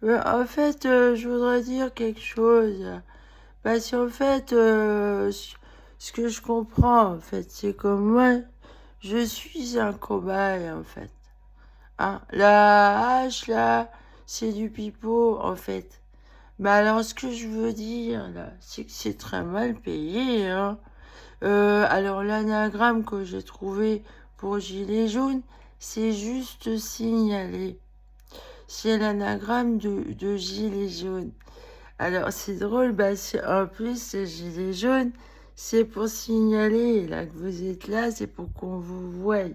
En fait, je voudrais dire quelque chose. Parce qu'en fait, ce que je comprends, en fait, c'est que moi, je suis un cobaye, en fait. Hein, la hache, là, c'est du pipeau, en fait. Mais alors, ce que je veux dire, là, c'est que c'est très mal payé, hein. Alors, l'anagramme que j'ai trouvé pour gilet jaune, c'est juste signalé. C'est l'anagramme de gilet jaune. Alors, c'est drôle, bah, en plus, ce gilet jaune, c'est pour signaler, là, que vous êtes là, c'est pour qu'on vous voie.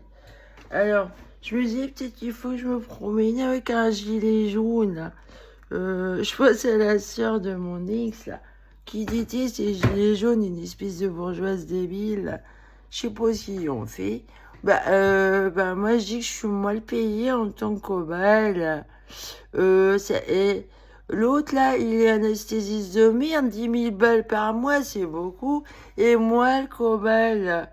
Alors, je me disais peut-être qu'il faut que je me promène avec un gilet jaune, là. Je pense à la sœur de mon ex, là, qui déteste ces gilets jaunes, une espèce de bourgeoise débile, là. Je sais pas ce qu'ils ont fait. Bah, moi, je dis que je suis mal payée en tant que cobaye, là. Et l'autre, là, il est anesthésiste de merde, 10 000 balles par mois, c'est beaucoup. Et moi, le cobaye, là,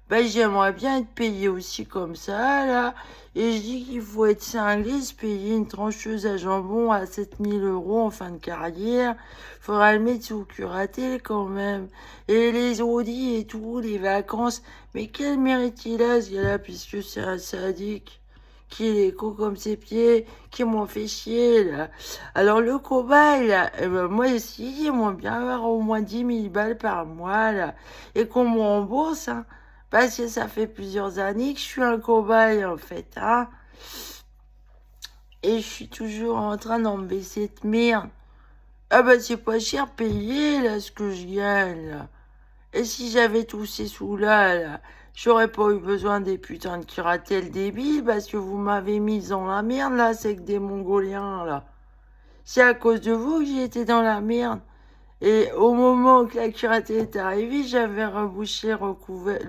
ben, j'aimerais bien être payé aussi comme ça, là. Et je dis qu'il faut être cinglé, se payer une trancheuse à jambon à 7 000 € en fin de carrière. Faudra le mettre sous curatelle quand même. Et les audits et tout, les vacances. Mais quel mérite il a, ce gars-là, puisque c'est un sadique qui est con comme ses pieds, qui m'ont fait chier, là. Alors, le cobaye, là, moi aussi, j'aimerais bien avoir au moins 10 000 balles par mois, là. Et qu'on me rembourse, hein. Parce que ça fait plusieurs années que je suis un cobaye, en fait, hein. Et je suis toujours en train d'enlever cette merde. Ah bah c'est pas cher payé, là, ce que je gagne, là. Et si j'avais tous ces sous-là, là, j'aurais pas eu besoin des putains de curatelles débiles parce que vous m'avez mise dans la merde, là, c'est que des Mongoliens, là. C'est à cause de vous que j'ai été dans la merde. Et au moment que la curatelle est arrivée, j'avais rebouché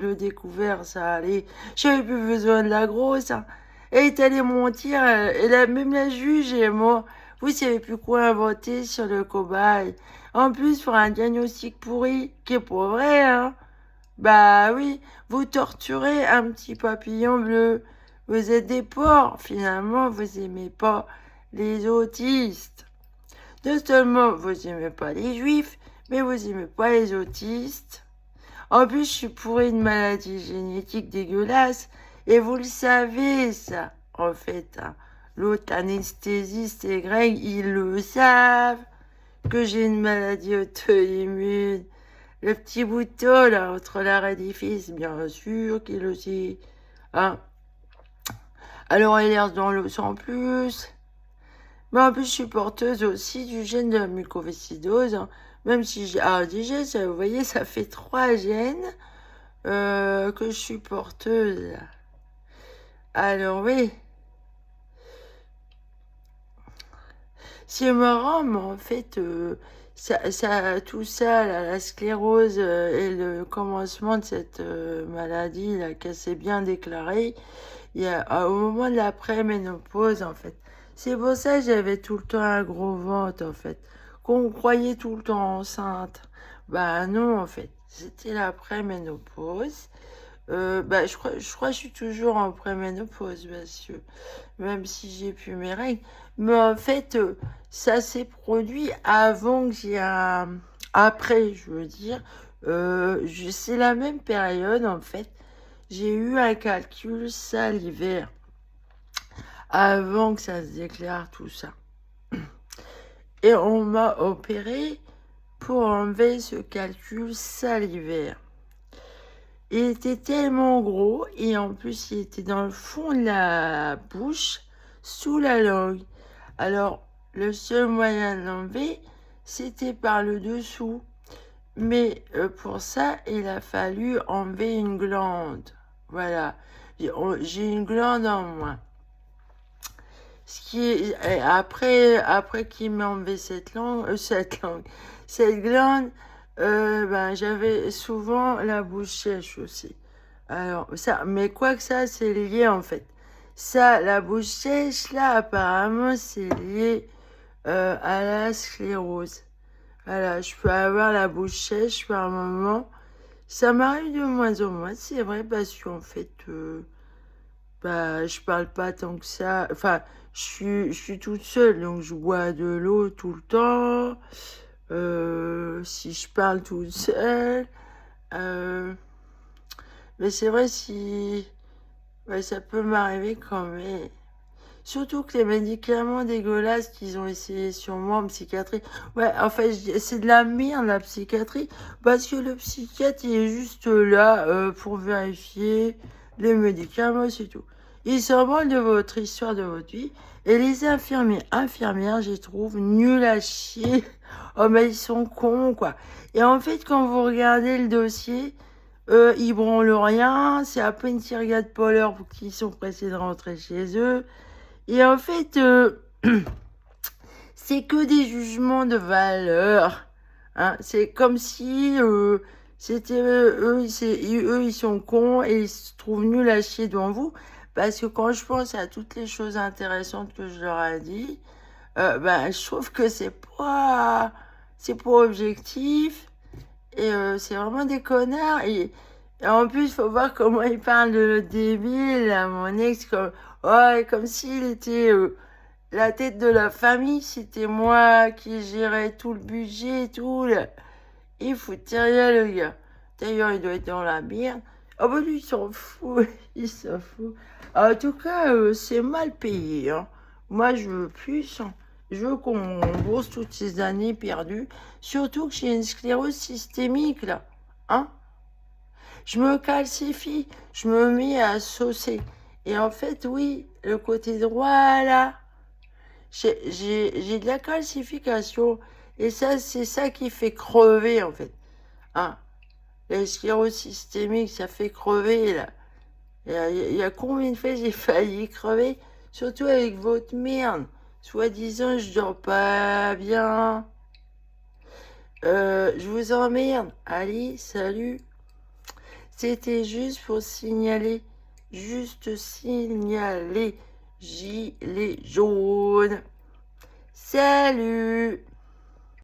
le découvert, ça allait. J'avais plus besoin de la grosse, hein. Elle est allée mentir, même la juge et moi, vous savez plus quoi inventer sur le cobaye. En plus, pour un diagnostic pourri, qui est pas vrai, hein. Bah oui, vous torturez un petit papillon bleu. Vous êtes des porcs, finalement, vous aimez pas les autistes. Non seulement vous aimez pas les juifs, mais vous aimez pas les autistes. En plus, je suis pourrie de maladies génétiques dégueulasses, et vous le savez, ça, en fait, hein. L'autre anesthésiste et Greg, ils le savent, que j'ai une maladie auto-immune. Le petit bouton, là, entre l'arrêt des fils, bien sûr qu'il le sait. Hein. Alors, il erre dans l'eau sans plus. Mais en plus, je suis porteuse aussi du gène de la mucoviscidose, hein. Même si j'ai... Ah, déjà, ça, vous voyez, ça fait 3 gènes que je suis porteuse. Alors oui, c'est marrant, mais en fait, tout ça, la sclérose et le commencement de cette maladie, là, qu'elle s'est bien déclarée, il y a, au moment de l'après-ménopause, en fait. C'est pour ça que j'avais tout le temps un gros ventre, en fait. Qu'on me croyait tout le temps enceinte. Bah non, en fait. C'était l'après-ménopause. Je crois que je suis toujours en préménopause, monsieur. Même si j'ai plus mes règles. Mais en fait, ça s'est produit avant que j'ai un... Après, je veux dire. C'est la même période, en fait. J'ai eu un calcul salivaire avant que ça se déclare tout ça. Et on m'a opéré pour enlever ce calcul salivaire. Il était tellement gros et en plus il était dans le fond de la bouche, sous la langue. Alors le seul moyen de l'enlever, c'était par le dessous. Mais pour ça, il a fallu enlever une glande. Voilà, j'ai une glande en moins. Ce qui est, après qu'il m'a enlevé cette glande, j'avais souvent la bouche sèche aussi. Alors, ça, mais quoi que ça, c'est lié en fait. Ça, la bouche sèche, là, apparemment, c'est lié à la sclérose. Voilà, je peux avoir la bouche sèche par moment. Ça m'arrive de moins en moins, c'est vrai, parce qu'en fait, je parle pas tant que ça. Enfin, je suis toute seule, donc je bois de l'eau tout le temps. Si je parle toute seule. Mais c'est vrai, si... Ouais, ça peut m'arriver quand même. Surtout que les médicaments dégueulasses qu'ils ont essayé sur moi en psychiatrie. Ouais, en fait, c'est de la merde, la psychiatrie. Parce que le psychiatre, il est juste là pour vérifier les médicaments, c'est tout. Il s'en branle de votre histoire, de votre vie. Et les infirmières, je les trouve nuls à chier. Oh, mais ils sont cons, quoi. Et en fait, quand vous regardez le dossier, ils branlent rien. C'est à peine s'ils regardent pas l'heure pour qu'ils sont pressés de rentrer chez eux. Et en fait, c'est que des jugements de valeur. Hein. C'est comme si c'était eux, ils sont cons et ils se trouvent nuls à chier devant vous. Parce que quand je pense à toutes les choses intéressantes que je leur ai dit, ben, je trouve que c'est pas objectif et c'est vraiment des connards. Et en plus, il faut voir comment ils parlent de le débile à mon ex, comme, ouais, comme s'il était la tête de la famille, c'était moi qui gérais tout le budget et tout. Là. Il foutait rien, le gars. D'ailleurs, il doit être dans la merde. Ah bah lui, il s'en fout, il s'en fout. En tout cas, c'est mal payé. Hein. Moi, je veux plus. Hein. Je veux qu'on bourse toutes ces années perdues. Surtout que j'ai une sclérose systémique, là. Hein? Je me calcifie, je me mets à saucer. Et en fait, oui, le côté droit, là, j'ai de la calcification. Et ça, c'est ça qui fait crever, en fait. Hein? La sclérose systémique, ça fait crever, là. Il y a combien de fois j'ai failli crever? Surtout avec votre merde. Soi-disant, je dors pas bien. Je vous emmerde. Allez, salut. C'était juste pour signaler. Juste signaler. Gilet jaune. Salut!